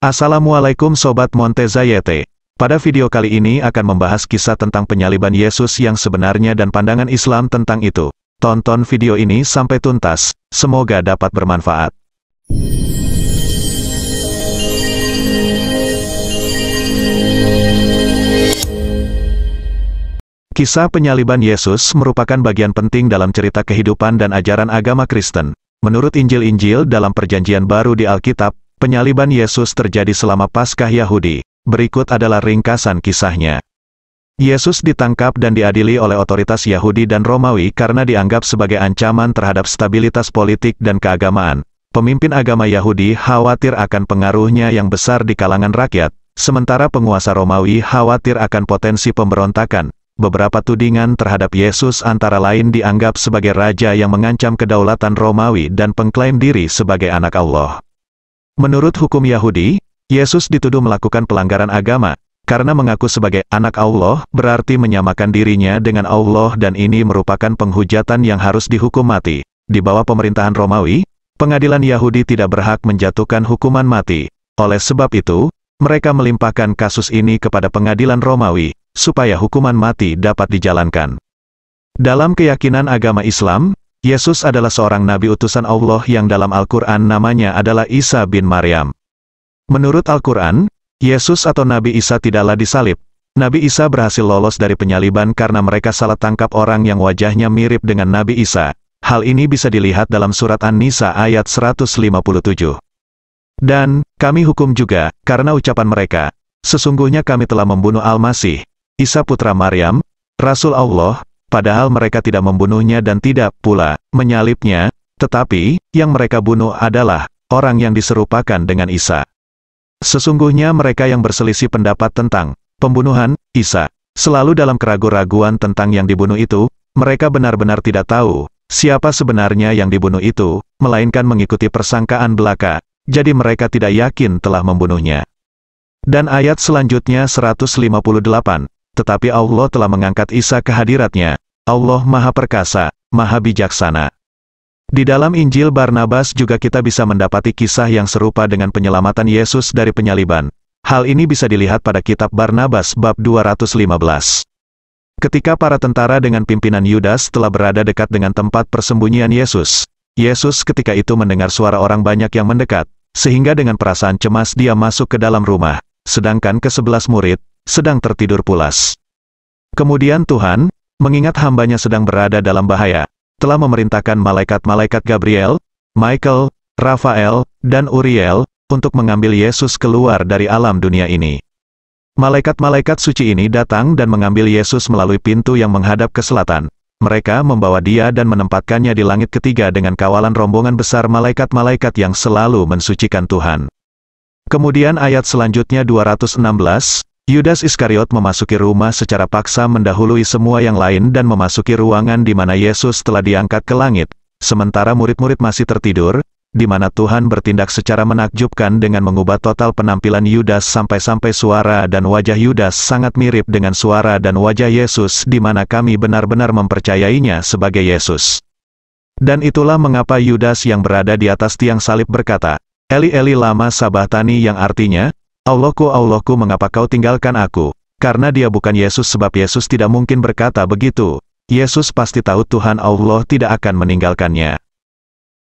Assalamualaikum Sobat Montezayete. Pada video kali ini akan membahas kisah tentang penyaliban Yesus yang sebenarnya dan pandangan Islam tentang itu. Tonton video ini sampai tuntas, semoga dapat bermanfaat. Kisah penyaliban Yesus merupakan bagian penting dalam cerita kehidupan dan ajaran agama Kristen. Menurut Injil-Injil dalam Perjanjian Baru di Alkitab, penyaliban Yesus terjadi selama Paskah Yahudi. Berikut adalah ringkasan kisahnya. Yesus ditangkap dan diadili oleh otoritas Yahudi dan Romawi karena dianggap sebagai ancaman terhadap stabilitas politik dan keagamaan. Pemimpin agama Yahudi khawatir akan pengaruhnya yang besar di kalangan rakyat, sementara penguasa Romawi khawatir akan potensi pemberontakan. Beberapa tudingan terhadap Yesus antara lain dianggap sebagai raja yang mengancam kedaulatan Romawi dan pengklaim diri sebagai anak Allah. Menurut hukum Yahudi, Yesus dituduh melakukan pelanggaran agama, karena mengaku sebagai anak Allah, berarti menyamakan dirinya dengan Allah dan ini merupakan penghujatan yang harus dihukum mati. Di bawah pemerintahan Romawi, pengadilan Yahudi tidak berhak menjatuhkan hukuman mati. Oleh sebab itu, mereka melimpahkan kasus ini kepada pengadilan Romawi, supaya hukuman mati dapat dijalankan. Dalam keyakinan agama Islam, Yesus adalah seorang nabi utusan Allah yang dalam Al-Quran namanya adalah Isa bin Maryam. Menurut Al-Quran, Yesus atau Nabi Isa tidaklah disalib. Nabi Isa berhasil lolos dari penyaliban karena mereka salah tangkap orang yang wajahnya mirip dengan Nabi Isa. Hal ini bisa dilihat dalam surat An-Nisa ayat 157. Dan, kami hukum juga, karena ucapan mereka, sesungguhnya kami telah membunuh Al-Masih, Isa putra Maryam, Rasul Allah, padahal mereka tidak membunuhnya dan tidak pula menyalibnya, tetapi, yang mereka bunuh adalah orang yang diserupakan dengan Isa. Sesungguhnya mereka yang berselisih pendapat tentang pembunuhan Isa, selalu dalam keraguan-raguan tentang yang dibunuh itu, mereka benar-benar tidak tahu siapa sebenarnya yang dibunuh itu, melainkan mengikuti persangkaan belaka, jadi mereka tidak yakin telah membunuhnya. Dan ayat selanjutnya 158, tetapi Allah telah mengangkat Isa ke hadiratnya, Allah Maha Perkasa, Maha Bijaksana. Di dalam Injil Barnabas juga kita bisa mendapati kisah yang serupa dengan penyelamatan Yesus dari penyaliban. Hal ini bisa dilihat pada kitab Barnabas bab 215. Ketika para tentara dengan pimpinan Yudas telah berada dekat dengan tempat persembunyian Yesus, Yesus ketika itu mendengar suara orang banyak yang mendekat, sehingga dengan perasaan cemas dia masuk ke dalam rumah, sedangkan ke-11 murid sedang tertidur pulas. Kemudian Tuhan, mengingat hambanya sedang berada dalam bahaya, telah memerintahkan malaikat-malaikat Gabriel, Michael, Rafael, dan Uriel, untuk mengambil Yesus keluar dari alam dunia ini. Malaikat-malaikat suci ini datang dan mengambil Yesus melalui pintu yang menghadap ke selatan. Mereka membawa dia dan menempatkannya di langit ketiga dengan kawalan rombongan besar malaikat-malaikat yang selalu mensucikan Tuhan. Kemudian ayat selanjutnya 216, Yudas Iskariot memasuki rumah secara paksa mendahului semua yang lain dan memasuki ruangan di mana Yesus telah diangkat ke langit, sementara murid-murid masih tertidur, di mana Tuhan bertindak secara menakjubkan dengan mengubah total penampilan Yudas sampai-sampai suara dan wajah Yudas sangat mirip dengan suara dan wajah Yesus di mana kami benar-benar mempercayainya sebagai Yesus. Dan itulah mengapa Yudas yang berada di atas tiang salib berkata, Eli Eli lama sabachthani yang artinya, Allahku, Allahku, mengapa kau tinggalkan aku? Karena dia bukan Yesus sebab Yesus tidak mungkin berkata begitu. Yesus pasti tahu Tuhan Allah tidak akan meninggalkannya.